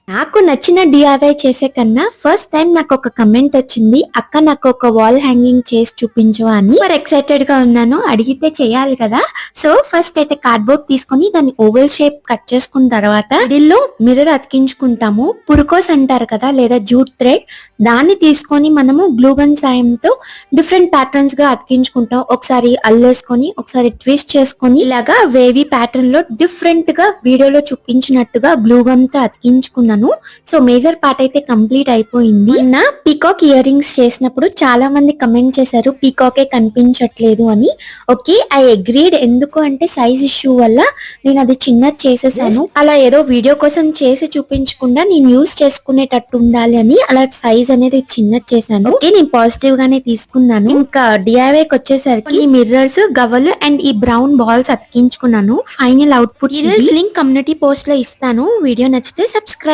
నాకు నచ్చిన డిఐవై చేసే కన్నా ఫస్ట్ టైం నాకు ఒక కమెంట్ వచ్చింది, అక్క నాకు ఒక వాల్ హ్యాంగింగ్ చేసి చూపించు అని. సూపర్ ఎక్సైటెడ్ గా ఉన్నాను, అడిగితే చేయాలి కదా. సో ఫస్ట్ అయితే కార్డ్బోర్డ్ తీసుకొని దాన్ని ఓవెల్ షేప్ కట్ చేసుకున్న తర్వాత మిడిల్లో మిర్రర్ అతికించుకుంటాము. పురుకోస్ అంటారు కదా, లేదా జూట్ థ్రెడ్, దాన్ని తీసుకొని మనము గ్లూగన్ సాయంతో డిఫరెంట్ ప్యాటర్న్స్ గా అతికించుకుంటాం. ఒకసారి అల్లేసుకొని ఒకసారి ట్విస్ట్ చేసుకొని ఇలాగా వేవీ ప్యాటర్న్ లో డిఫరెంట్ గా వీడియోలో చూపించినట్టుగా గ్లూగన్ తో అతికించుకున్నాను. సో మేజర్ పార్ట్ అయితే కంప్లీట్ అయిపోయింది. నా పీకాక్ ఇయర్ రింగ్స్ చేసినప్పుడు చాలా మంది కమెంట్ చేశారు పీకాకే కనిపించట్లేదు అని. Okay, I agreed. ఎందుకు అంటే సైజ్ ఇష్యూ వల్ల నేను అది చిన్నది చేసేసాను. అలా ఏదో వీడియో కోసం చేసి చూపించకుండా నేను యూజ్ చేసుకునేటట్టు ఉండాలి అని అలా సైజ్ అనేది చిన్నది చేశాను. ఓకే, నేను పాజిటివ్ గానే తీసుకున్నాను. ఇంకా డిఐవైకి వచ్చేసరికి ఈ మిర్రర్స్, గవ్వలు అండ్ ఈ బ్రౌన్ బాల్స్ అతికించుకున్నాను. Final output link community post లో ఇస్తాను. వీడియో నచ్చితే సబ్స్క్రైబ్